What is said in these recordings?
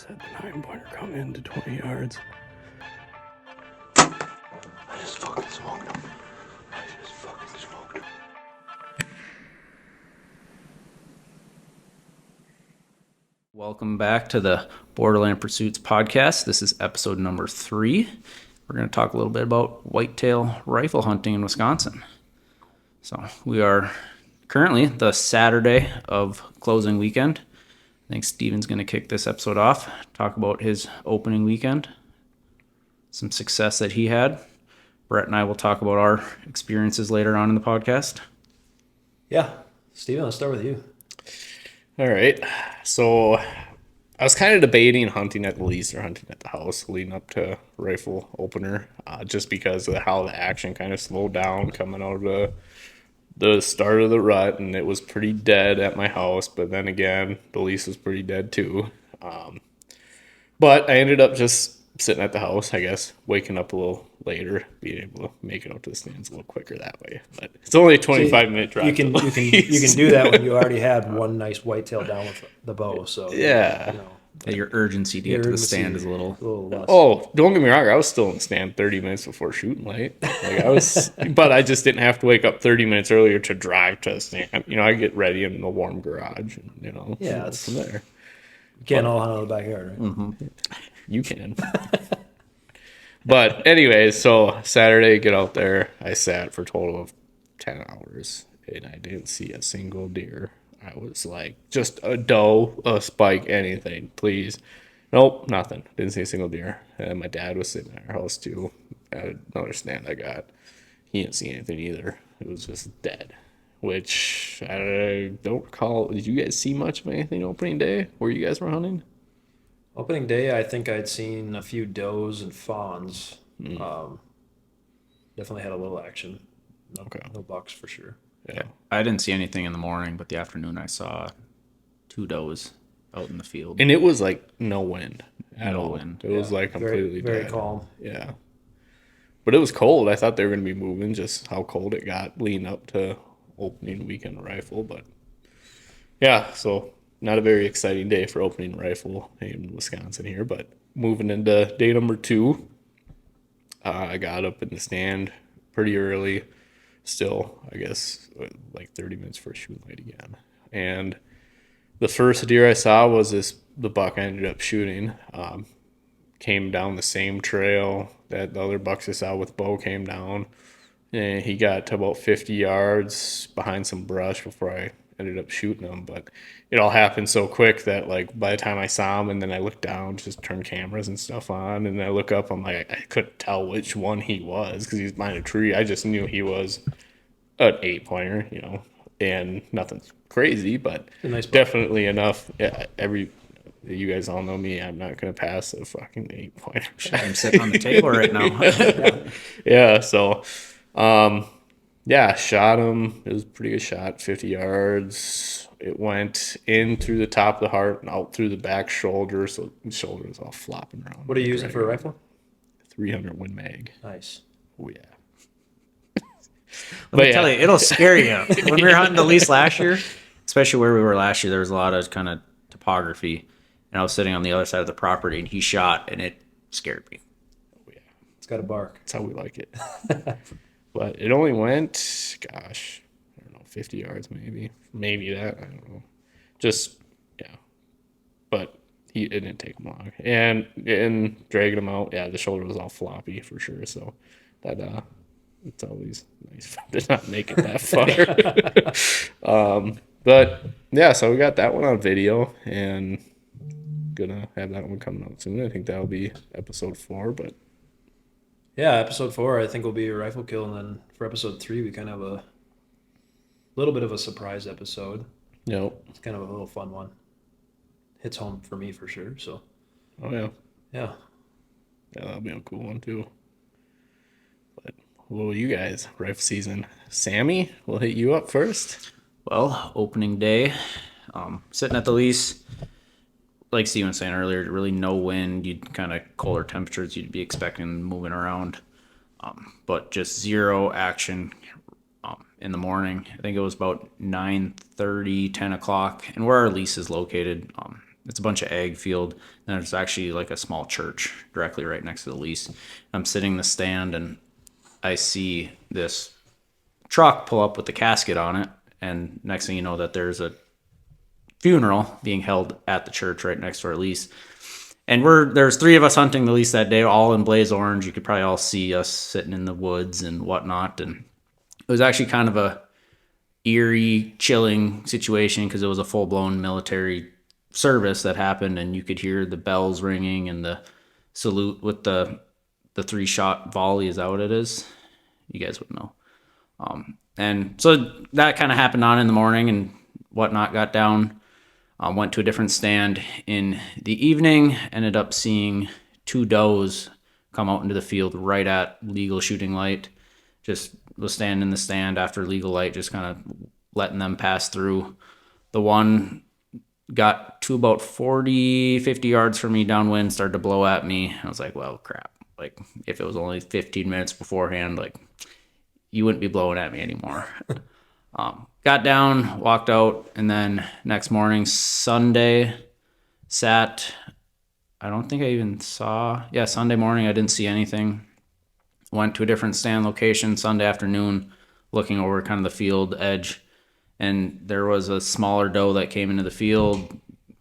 said the 9-pointer come into 20 yards. I just fucking smoked him. Welcome back to the Borderland Pursuits podcast. This is episode number 3. We're going to talk a little bit about whitetail rifle hunting in Wisconsin. So we are currently the Saturday of closing weekend. I think Steven's going to kick this episode off, talk about his opening weekend, some success that he had. Brett and I will talk about our experiences later on in the podcast. Yeah. Steven, let's start with you. All right. So I was kind of debating hunting at the lease or hunting at the house leading up to rifle opener, just because of how the action kind of slowed down coming out of the start of the rut, and it was pretty dead at my house. But then again, the lease was pretty dead too. But I ended up just sitting at the house, I guess, waking up a little later, being able to make it out to the stands a little quicker that way. But it's only a 25-minute drive. You can do that when you already had one nice whitetail down with the bow. So Yeah. Your urgency to get to the stand is a little less. Oh, don't get me wrong. I was still in the stand 30 minutes before shooting light. But I just didn't have to wake up 30 minutes earlier to drive to the stand. I get ready in the warm garage, and Yeah, it's from there. You can't all hunt out of the backyard, right? Mm-hmm. You can. But anyways, so Saturday, get out there. I sat for a total of 10 hours, and I didn't see a single deer. I was like, just a doe, a spike, anything, please. Nope, nothing. Didn't see a single deer. And my dad was sitting at our house too, at another stand I got. He didn't see anything either. It was just dead, which I don't recall. Did you guys see much of anything opening day where you guys were hunting? Opening day, I think I'd seen a few does and fawns. Definitely had a little action. No bucks for sure. Yeah. I didn't see anything in the morning, but the afternoon I saw 2 does out in the field. And it was like no wind at No all. wind. It was like completely very dead. calm. Yeah. But it was cold. I thought they were going to be moving, just how cold it got leading up to opening weekend rifle. But yeah, so not a very exciting day for opening rifle in Wisconsin here. But moving into day number 2, I got up in the stand pretty early. Still, I guess, like 30 minutes for a shooting light again. And the first deer I saw was the buck I ended up shooting. Came down the same trail that the other bucks I saw with bow came down. And he got to about 50 yards behind some brush before I ended up shooting him. But it all happened so quick that, like, by the time I saw him and then I looked down, just turned cameras and stuff on, and I look up, I'm like, I couldn't tell which one he was because he's behind a tree. I just knew he was an 8-pointer, and nothing crazy, but Nice buck. definitely enough. Yeah, you guys all know me. I'm not going to pass a fucking 8-pointer. I'm sitting on the table right now. Yeah, so, shot him. It was a pretty good shot, 50 yards. It went in through the top of the heart and out through the back shoulder, so the shoulder was all flopping around. What are you using for a rifle? 300 Win Mag. Nice. Oh, yeah. Let me tell you, it'll scare you. When we were hunting the lease last year, especially where we were last year, there was a lot of kind of topography. And I was sitting on the other side of the property, and he shot, and it scared me. Oh, yeah. It's got a bark. That's how we like it. But it only went, gosh, I don't know, 50 yards maybe. Maybe that. I don't know. Just, yeah. But it didn't take him long. And dragging him out, yeah, the shoulder was all floppy for sure. So that, it's always nice to not make it that far. But yeah, so we got that one on video and gonna have that one coming out soon. I think that'll be episode 4, but Yeah, episode 4 I think will be a rifle kill, and then for episode 3 we kind of have a little bit of a surprise episode. It's kind of a little fun one. Hits home for me for sure. So. Oh yeah. Yeah. Yeah, that'll be a cool one too. But what will you guys, rifle season? Sammy, we'll hit you up first. Well, opening day, sitting at the lease, like Steven was saying earlier, really no wind. You'd kind of colder temperatures you'd be expecting moving around, but just zero action in the morning. I think it was about 9:30, 10 o'clock, and where our lease is located, it's a bunch of ag field, and there's actually like a small church directly right next to the lease. I'm sitting in the stand, and I see this truck pull up with the casket on it, and next thing you know that there's a funeral being held at the church right next to our lease. And there's 3 of us hunting the lease that day, all in blaze orange. You could probably all see us sitting in the woods and whatnot. And it was actually kind of a eerie, chilling situation because it was a full-blown military service that happened, and you could hear the bells ringing and the salute with the 3-shot volley. Is that what it is? You guys would know. And so that kind of happened on in the morning and whatnot, got down. Went to a different stand in the evening, ended up seeing 2 does come out into the field right at legal shooting light. Just was standing in the stand after legal light, just kind of letting them pass through. The one got to about 40, 50 yards from me downwind, started to blow at me. I was like, well, crap. Like, if it was only 15 minutes beforehand, like, you wouldn't be blowing at me anymore. Got down, walked out, and then next morning, Sunday, I don't think I even saw, Sunday morning, I didn't see anything. Went to a different stand location Sunday afternoon, looking over kind of the field edge, and there was a smaller doe that came into the field,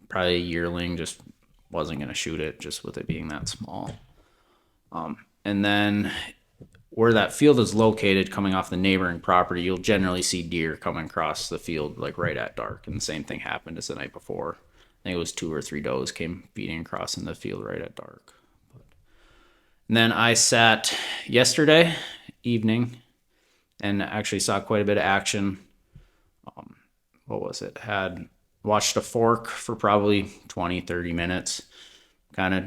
probably a yearling, just wasn't going to shoot it, just with it being that small. And then where that field is located, coming off the neighboring property, you'll generally see deer coming across the field like right at dark. And the same thing happened as the night before. I think it was 2 or 3 does came feeding across in the field right at dark. And then I sat yesterday evening and actually saw quite a bit of action. What was it? Had watched a fork for probably 20, 30 minutes. Kind of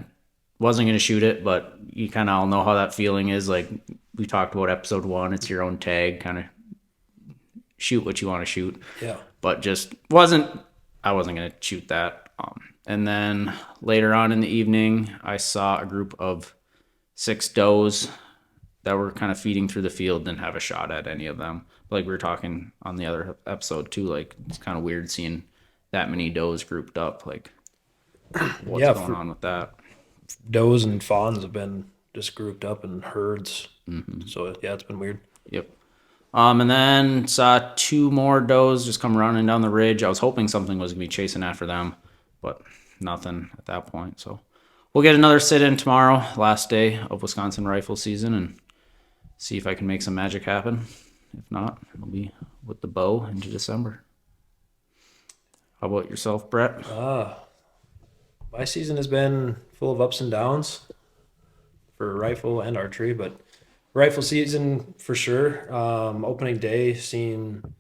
wasn't going to shoot it, but you kind of all know how that feeling is. Like we talked about episode 1, it's your own tag, kind of shoot what you want to shoot. Yeah. But I wasn't going to shoot that. And then later on in the evening, I saw a group of 6 does that were kind of feeding through the field, didn't have a shot at any of them. Like we were talking on the other episode too, like it's kind of weird seeing that many does grouped up. Like what's going on with that? Does and fawns have been just grouped up in herds. Mm-hmm. So yeah, it's been weird. Yep. And then saw 2 more does just come running down the ridge. I was hoping something was gonna be chasing after them, but nothing at that point. So we'll get another sit-in tomorrow, last day of Wisconsin rifle season, and see if I can make some magic happen. If not, it'll be with the bow into December. How about yourself, Brett? My season has been full of ups and downs for rifle and archery, but rifle season for sure. Opening day, seeing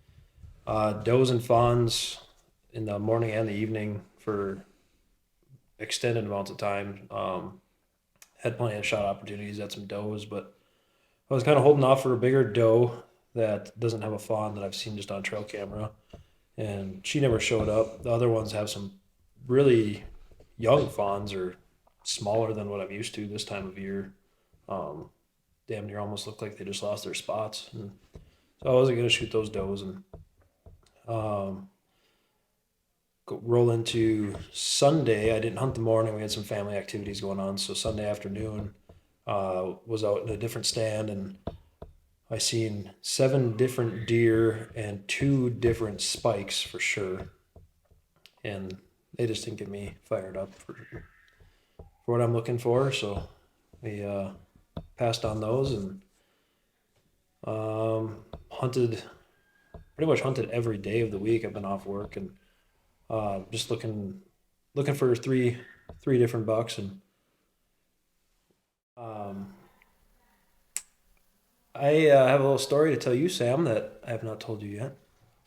does and fawns in the morning and the evening for extended amounts of time. Had plenty of shot opportunities at some does, but I was kind of holding off for a bigger doe that doesn't have a fawn that I've seen just on trail camera, and she never showed up. The other ones have some really young fawns, or smaller than what I'm used to this time of year. Damn near almost look like they just lost their spots. And so I wasn't going to shoot those does. And roll into Sunday. I didn't hunt the morning. We had some family activities going on. So Sunday afternoon, was out in a different stand, and I seen 7 different deer and 2 different spikes for sure. And they just didn't get me fired up for what I'm looking for. So we passed on those and pretty much hunted every day of the week. I've been off work and just looking for three different bucks. And I have a little story to tell you, Sam, that I have not told you yet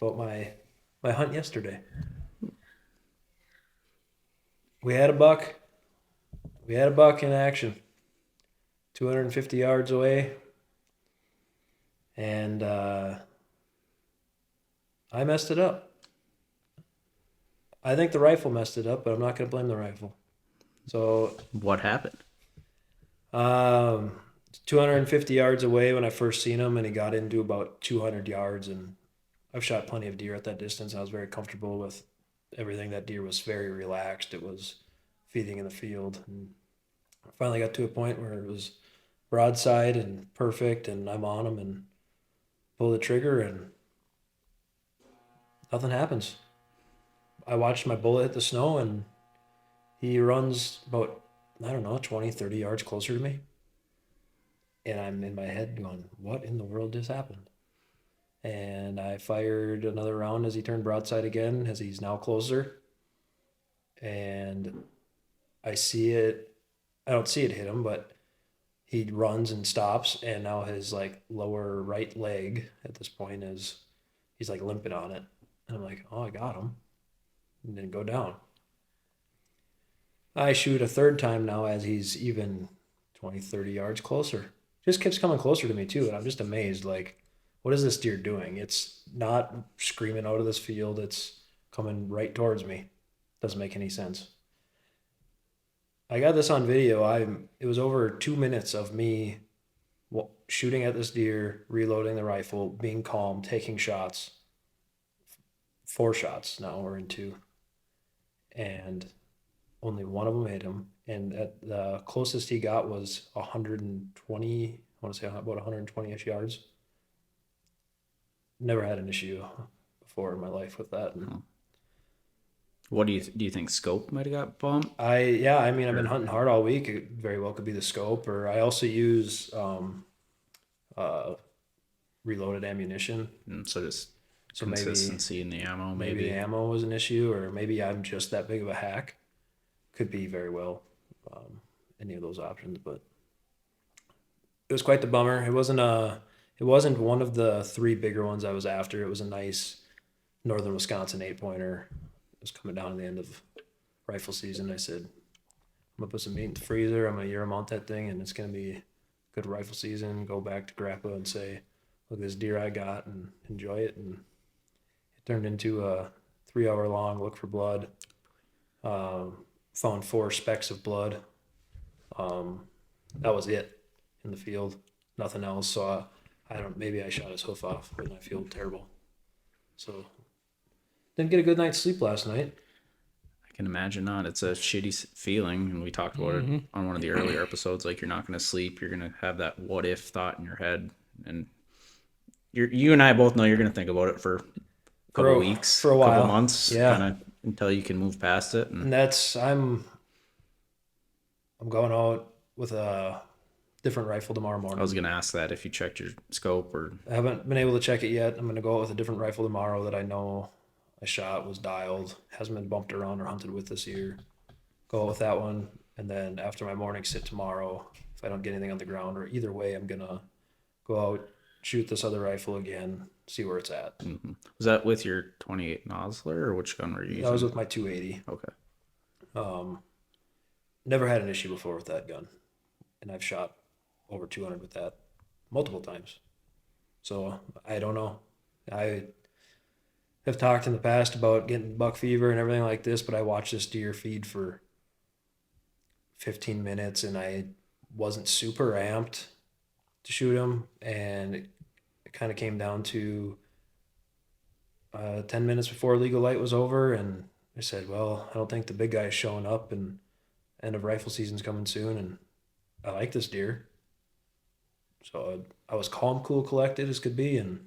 about my hunt yesterday. We had a buck in action, 250 yards away, and I messed it up. I think the rifle messed it up, but I'm not going to blame the rifle. So what happened? 250 yards away when I first seen him, and he got into about 200 yards, and I've shot plenty of deer at that distance. I was very comfortable with everything. That deer was very relaxed. It was feeding in the field. And I finally got to a point where it was broadside and perfect, and I'm on him and pull the trigger, and nothing happens. I watched my bullet hit the snow, and he runs about, I don't know, 20, 30 yards closer to me. And I'm in my head going, what in the world just happened? And I fired another round as he turned broadside again, as he's now closer. And I see it. I don't see it hit him, but he runs and stops. And now his like lower right leg at this point he's like limping on it. And I'm like, oh, I got him. And didn't go down. I shoot a third time now as he's even 20, 30 yards closer. Just keeps coming closer to me too. And I'm just amazed, like, what is this deer doing? It's not screaming out of this field. It's coming right towards me. Doesn't make any sense. I got this on video. It was over 2 minutes of me shooting at this deer, reloading the rifle, being calm, taking shots. 4 shots now, we're in 2. And only one of them hit him. And at the closest he got was 120, I want to say about 120-ish yards. Never had an issue before in my life with that. And what do you think scope might have got bumped? I've been hunting hard all week. It very well could be the scope, or I also use reloaded ammunition. So just consistency in the ammo. Maybe ammo was an issue, or maybe I'm just that big of a hack. Could be very well any of those options, but it was quite the bummer. It wasn't one of the 3 bigger ones I was after. It was a nice northern Wisconsin 8-pointer. It was coming down to the end of rifle season. I said, I'm gonna put some meat in the freezer. I'm gonna year mount that thing, and it's gonna be a good rifle season. Go back to Grandpa and say, look at this deer I got, and enjoy it. And it turned into a 3-hour-long look for blood. Found 4 specks of blood. That was it in the field. Nothing else. So maybe I shot his hoof off, but I feel terrible. So didn't get a good night's sleep last night. I can imagine not. It's a shitty feeling, and we talked about it on one of the earlier episodes. Like, you're not going to sleep. You're going to have that what if thought in your head, and you and I both know you're going to think about it for a couple weeks, for a while, couple months, kind of until you can move past it. And that's I'm going out with a different rifle tomorrow morning. I was going to ask that if you checked your scope, or I haven't been able to check it yet. I'm going to go out with a different rifle tomorrow that I know I shot, was dialed, hasn't been bumped around or hunted with this year. Go out with that one, and then after my morning sit tomorrow, if I don't get anything on the ground, or either way, I'm gonna go out, shoot this other rifle again, see where it's at. Mm-hmm. Was that with your 28 Nosler, or which gun were you using? That was with my 280. Okay. Never had an issue before with that gun, and I've shot over 200 with that multiple times. So I don't know. I have talked in the past about getting buck fever and everything like this, but I watched this deer feed for 15 minutes and I wasn't super amped to shoot him. And it kind of came down to 10 minutes before legal light was over. And I said, well, I don't think the big guy is showing up, and end of rifle season's coming soon. And I like this deer. So I was calm, cool, collected as could be, and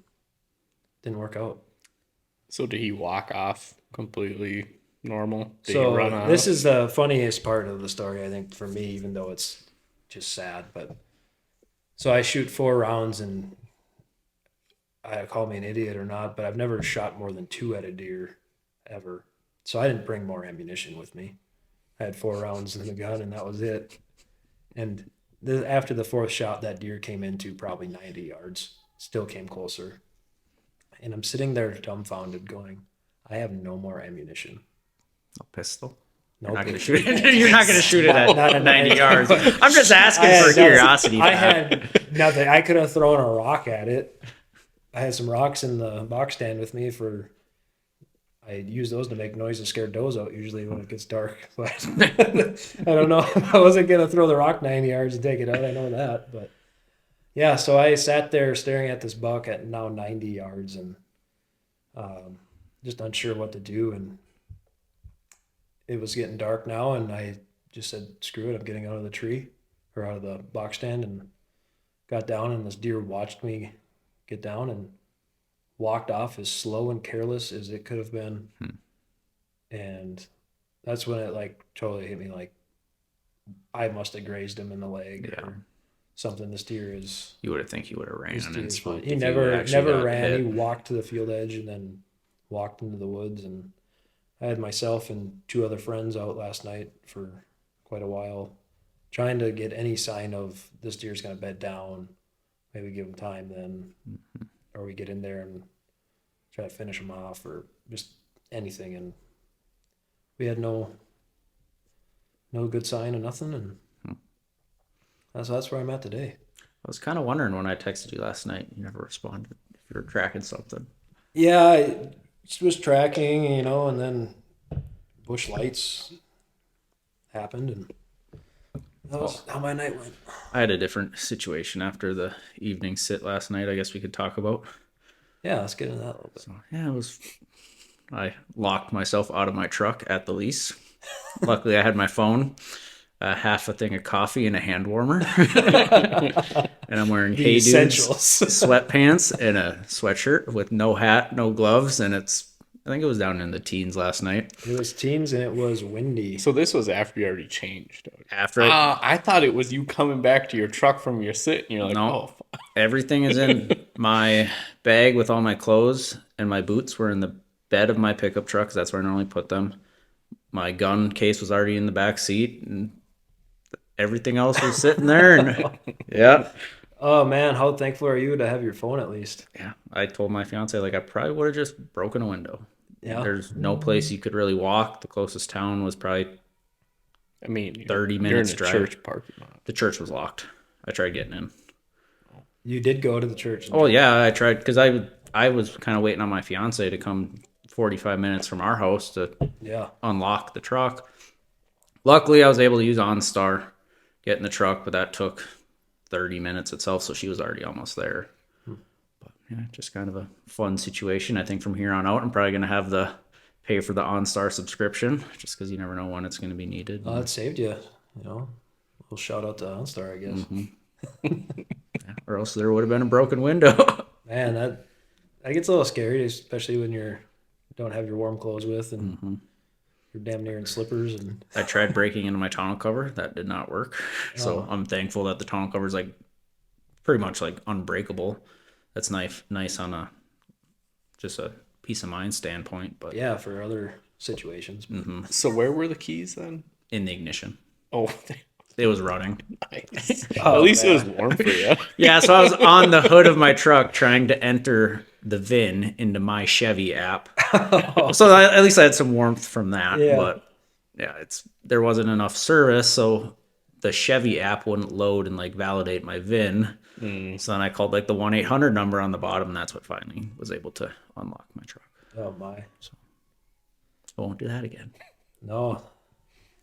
didn't work out. So did he walk off completely normal? Did So he run off? this is the funniest part of the story, I think, for me, even though it's just sad. But so I shoot 4 rounds, and I call me an idiot or not, but I've never shot more than 2 at a deer ever. So I didn't bring more ammunition with me. I had 4 rounds in the gun, and that was it. And after the 4th shot, that deer came into probably 90 yards. Still came closer. And I'm sitting there dumbfounded going, I have no more ammunition. A pistol? No, You're not going to shoot it. You're not going to shoot it at Not at 90 yards. I'm just asking for curiosity. I had nothing. I could have thrown a rock at it. I had some rocks in the box stand with me I use those to make noise to scare does out usually when it gets dark. But I don't know. I wasn't going to throw the rock 90 yards and take it out. I know that. But yeah, so I sat there staring at this buck at now 90 yards and just unsure what to do. And it was getting dark now, and I just said, screw it, I'm getting out of the tree or out of the box stand, and got down, and this deer watched me get down and walked off as slow and careless as it could have been. And that's when it like totally hit me, like I must have grazed him in the leg or something. This deer is. You would have think he would have ran and swooped. He never ran. Hit. He walked to the field edge and then walked into the woods. And I had myself and 2 other friends out last night for quite a while, trying to get any sign of this deer's going to bed down. Maybe give him time then, or we get in there and try to finish him off, or just anything. And we had no good sign of nothing, and that's where I'm at today. I was kind of wondering when I texted you last night, you never responded, if you were tracking something. Yeah, I was tracking, and then bush lights happened, and that was how my night went. I had a different situation after the evening sit last night, I guess we could talk about. Yeah, let's get into that a little bit. So, I locked myself out of my truck at the lease. Luckily, I had my phone, half a thing of coffee, and a hand warmer. And I'm wearing Hey Dudes sweatpants and a sweatshirt with no hat, no gloves, and I think it was down in the teens last night. It was teens, and it was windy. So this was after you already changed. After I thought it was you coming back to your truck from your sit, and you're like, no, everything is in my bag with all my clothes, and my boots were in the bed of my pickup truck, 'cause that's where I normally put them. My gun case was already in the back seat, and everything else was sitting there. And yeah. Oh man, how thankful are you to have your phone at least? Yeah, I told my fiance, like, I probably would have just broken a window. Yeah. There's no place you could really walk. The closest town was probably 30 minutes drive. Church parking lot. The church was locked. I tried getting in. You did go to the church? Oh yeah, I tried, because I was kind of waiting on my fiance to come 45 minutes from our house to unlock the truck. Luckily, I was able to use OnStar, get in the truck, but that took 30 minutes itself, so she was already almost there. But yeah, just kind of a fun situation. I think from here on out, I'm probably going to have the pay for the OnStar subscription, just because you never know when it's going to be needed. Oh, it saved you. A little shout out to OnStar, I guess. Mm-hmm. Yeah, or else there would have been a broken window. Man, that gets a little scary, especially when you don't have your warm clothes with, and you're damn near in slippers. And I tried breaking into my tonneau cover. That did not work. So I'm thankful that the tonneau cover is like pretty much like unbreakable. That's nice on just a peace of mind standpoint. But yeah, for other situations. So where were the keys then? In the ignition. Oh, it was running. Nice. At least it was warm for you. Yeah, so I was on the hood of my truck trying to enter the VIN into my Chevy app. So at least I had some warmth from that. Yeah. But yeah, there wasn't enough service, so the Chevy app wouldn't load and like validate my VIN. So then I called like the 1-800 number on the bottom, and that's what finally was able to unlock my truck. Oh my. So I won't do that again. No.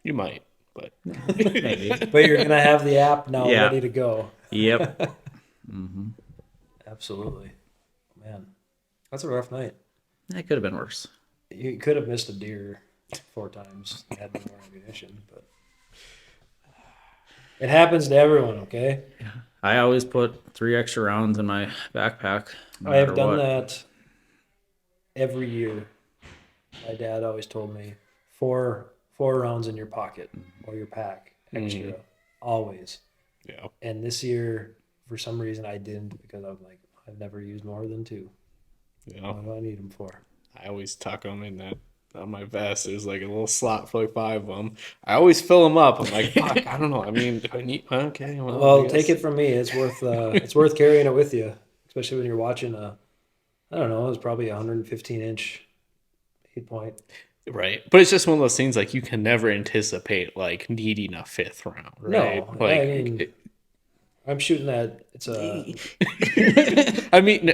You might, but maybe. But you're gonna have the app now ready to go. Yep. Absolutely. Man, that's a rough night. It could have been worse. You could have missed a deer 4 times. You had no more ammunition, but it happens to everyone. Okay. Yeah. I always put 3 extra rounds in my backpack. I have done that every year. My dad always told me 4 rounds in your pocket or your pack extra, always. Yeah. And this year, for some reason, I didn't, because I'm like, I've never used more than 2. Yeah. What do I need them for? I always tuck them in that on my vest. There's like a little slot for like 5 of them. I always fill them up. I'm like, fuck, I don't know. I mean, do I need? Okay. Well, take it from me. It's worth carrying it with you, especially when you're watching I don't know, it's probably a 115-inch 8-point. Right. But it's just one of those things, like, you can never anticipate like needing a 5th round, right? No, like, I mean, I'm shooting that. It's a. I mean,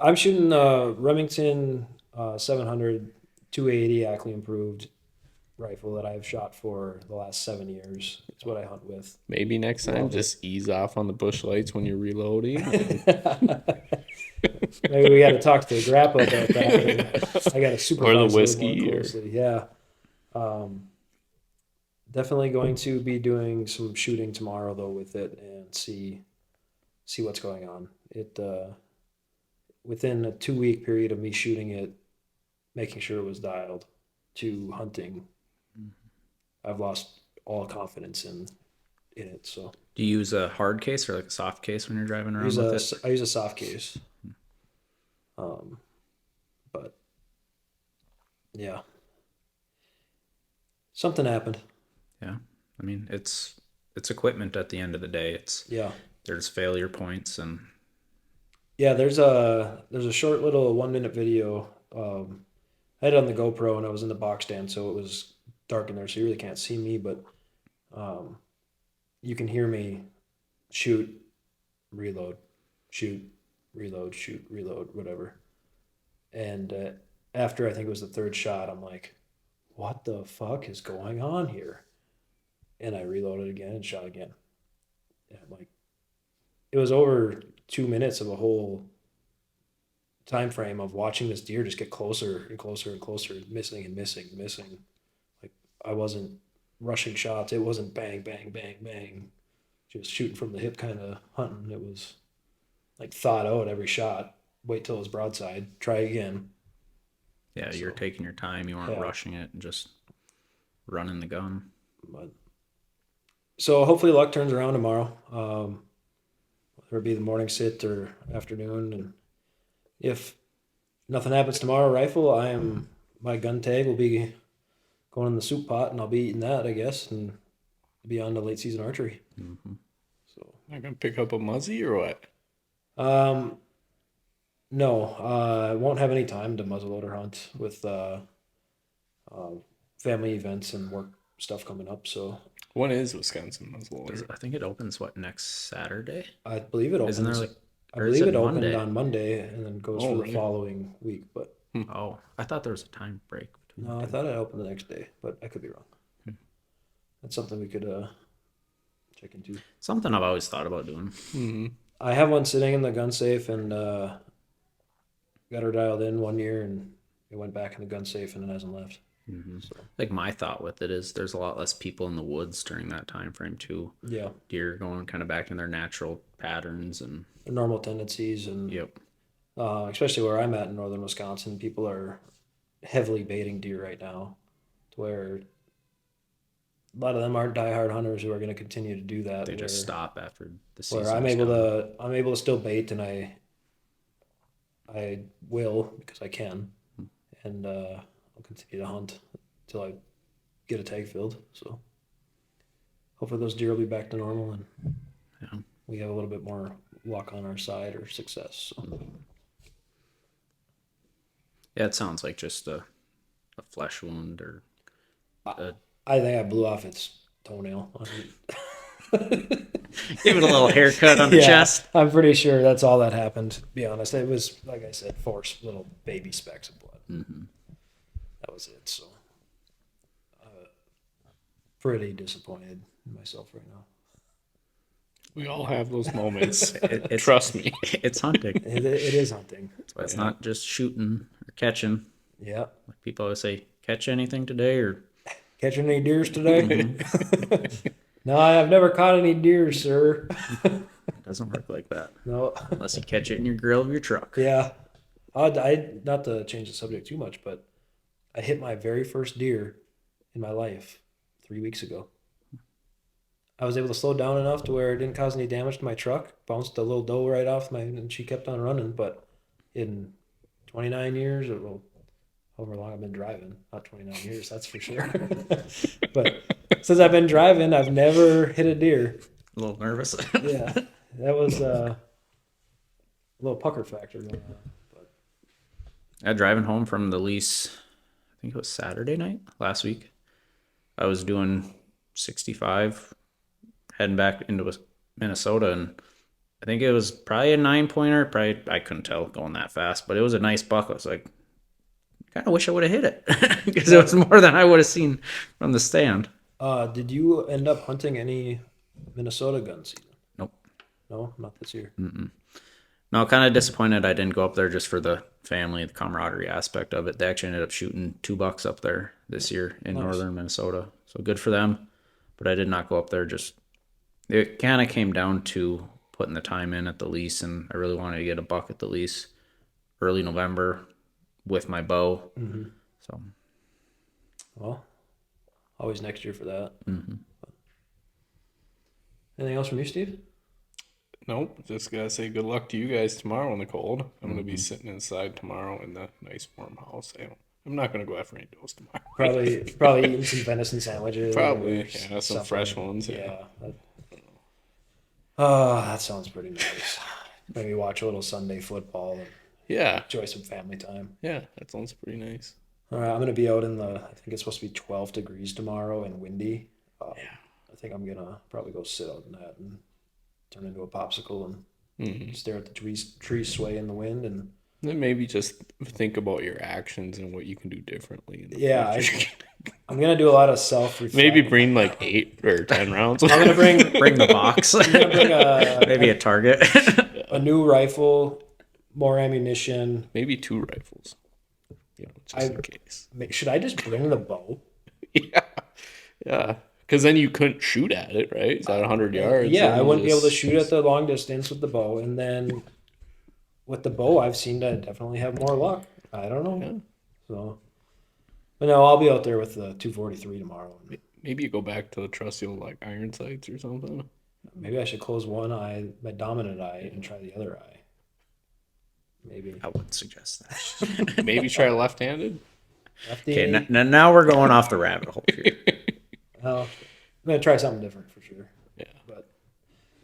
I'm shooting a Remington 700 280 Ackley improved rifle that I've shot for the last 7 years. It's what I hunt with. maybe next time just ease off on the bush lights when you're reloading. Maybe we got to talk to the grandpa about that. I got a super or the whiskey. Yeah. Definitely going to be doing some shooting tomorrow though with it and see what's going on. It within a 2 week period of me shooting it, making sure it was dialed to hunting, I've lost all confidence in it. So Do you use a hard case or like a soft case when you're driving around with it? I use a soft case. But yeah, something happened. Yeah. I mean, it's equipment at the end of the day. There's failure points and Yeah, there's a short little 1 minute video. I had it on the GoPro and I was in the box stand, so it was dark in there, so you really can't see me, but you can hear me shoot, reload, shoot, reload, shoot, reload, whatever. And after I think it was the third shot, I'm like, what the fuck is going on here? And I reloaded again and shot again. And I'm like, it was over 2 minutes of a whole time frame of watching this deer just get closer and closer and closer, missing and missing, missing. Like I wasn't rushing shots. It wasn't bang, bang, bang, bang. Just shooting from the hip kind of hunting. It was like thought out every shot. Wait till it was broadside. Try again. yeah, you're taking your time. You weren't rushing it and just running the gun. But so hopefully luck turns around tomorrow. Whether it be the morning sit or afternoon, and if nothing happens tomorrow, rifle, my gun tag will be going in the soup pot, and I'll be eating that, I guess, and be on to late season archery. Mm-hmm. So Not gonna pick up a muzzy or what? No, I won't have any time to muzzleloader hunt with family events and work stuff coming up. So When is Wisconsin muzzleloader? I think it opens next Saturday. I believe it opens. Isn't there like? I or is believe it opened Monday? on Monday and then goes Oh, for the really? following week. But Oh, I thought there was a time break between. no, the I two. thought it opened the next day, but I could be wrong. That's something we could check into. Something I've always thought about doing. Mm-hmm. I have one sitting in the gun safe and got her dialed in 1 year and it went back in the gun safe and it hasn't left. Mm-hmm. So Like my thought with it is, there's a lot less people in the woods during that time frame too. yeah, Deer going kind of back in their natural patterns and. their normal tendencies and Yep. especially where I'm at in northern Wisconsin, people are heavily baiting deer right now, to where a lot of them aren't diehard hunters who are going to continue to do that. They just where- stop after the season. Where I'm able to still bait, and I will because I can, and I'll continue to hunt until I get a tag filled. So hopefully those deer will be back to normal and Yeah. we have a little bit more luck on our side or success. So. Yeah, it sounds like just a flesh wound or. I think I blew off its toenail. Give it a little haircut on the chest. I'm pretty sure that's all that happened. To be honest, it was like I said, 4 little baby specks of blood. Mm-hmm. That was it. So, pretty disappointed in myself right now. We all have those moments. It's- Trust me. It's hunting. It is hunting. So it's not just shooting or catching. Yeah. Like people always say, catch anything today or. Catching any deers today? No, I've never caught any deer, sir. It doesn't work like that. No. Unless you catch it in your grill of your truck. Yeah. I not to change the subject too much, but I hit my very first deer in my life 3 weeks ago. I was able to slow down enough to where it didn't cause any damage to my truck. Bounced a little doe right off and she kept on running. But in 29 years, or well, however long I've been driving, not 29 years, that's for sure. But since I've been driving, I've never hit a deer. A little nervous. Yeah, that was a little pucker factor going on. But Driving home from the lease, I think it was Saturday night last week. I was doing 65, heading back into Minnesota, and I think it was probably a 9-pointer. Probably I couldn't tell going that fast, but it was a nice buck. I was like, kind of wish I would have hit it because it was more than I would have seen from the stand. did you end up hunting any Minnesota gun season? Nope. No, not this year. No, kind of disappointed I didn't go up there just for the family, the camaraderie aspect of it. They actually ended up shooting 2 bucks up there this year in northern Minnesota. So good for them. But I did not go up there. Just it kind of came down to putting the time in at the lease, and I really wanted to get a buck at the lease early November with my bow. Mm-hmm. So, well, always next year for that. mm-hmm. Anything else from you, Steve? Nope. Just gotta say good luck to you guys tomorrow in the cold. I'm gonna be sitting inside tomorrow in the nice warm house. I'm not gonna go after any does tomorrow. Probably eating some venison sandwiches. Probably, or yeah, some something. fresh ones. Yeah. That sounds pretty nice. Maybe watch a little Sunday football and Yeah, enjoy some family time. yeah, that sounds pretty nice. All right, I'm gonna be out in I think it's supposed to be 12 degrees tomorrow and windy. I think I'm gonna probably go sit out in that and turn into a popsicle and stare at the trees sway in the wind and Then maybe just think about your actions and what you can do differently. In the yeah, future. I'm gonna do a lot of self-reflection. Maybe bring like 8 or 10 rounds. I'm gonna bring Bring the box. Maybe a target. a new rifle, more ammunition. Maybe 2 rifles. Just in case. Should I just bring the bow? Yeah. Because then you couldn't shoot at it, right? It's at 100 yards. Yeah, then I you wouldn't be able to just- shoot at the long distance with the bow, and then with the bow, I've seen to definitely have more luck. I don't know. Yeah. So, but no, I'll be out there with the 243 tomorrow. Maybe you go back to the trusty old like iron sights or something. Maybe I should close one eye, my dominant eye, and try the other eye. Maybe. I wouldn't suggest that. Maybe try left-handed. Lefty. Okay, now we're going off the rabbit hole here. Well, I'm gonna try something different for sure. Yeah. But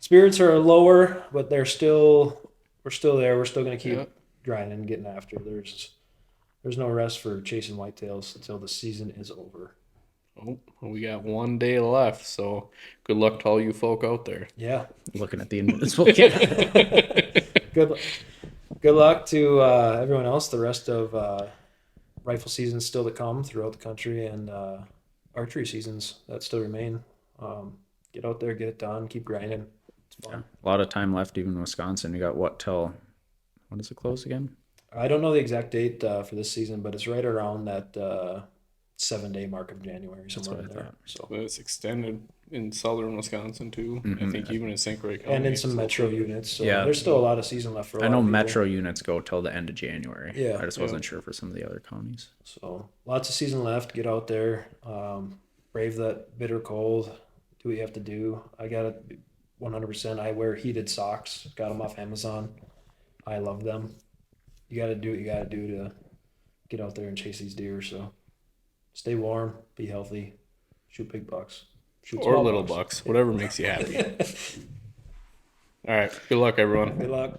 spirits are lower, but we're still there. We're still gonna keep Yeah. grinding and getting after. There's no rest for chasing whitetails until the season is over. Oh, we got 1 day left, so good luck to all you folk out there. Yeah. Looking at the invincible kid. Good luck to everyone else. The rest of rifle seasons still to come throughout the country, and archery seasons that still remain. Get out there, get it done, keep grinding. It's fun. A lot of time left, even in Wisconsin. You got what till? When does it close again? I don't know the exact date for this season, but it's right around that 7-day mark of January, somewhere in what I there. thought. So, But it's extended in southern Wisconsin too. I think even in St. Croix County. and in some it's metro also- units. So Yeah. there's still a lot of season left for a lot I know of people. metro units go till the end of January. Yeah. I just wasn't sure for some of the other counties. So lots of season left. Get out there, brave that bitter cold. Do what you have to do. I got it 100%. I wear heated socks. Got them off Amazon. I love them. You got to do what you got to do to get out there and chase these deer. So stay warm, be healthy, shoot big bucks, shoot Or small little bucks, whatever makes you happy. All right. Good luck, everyone. Good luck.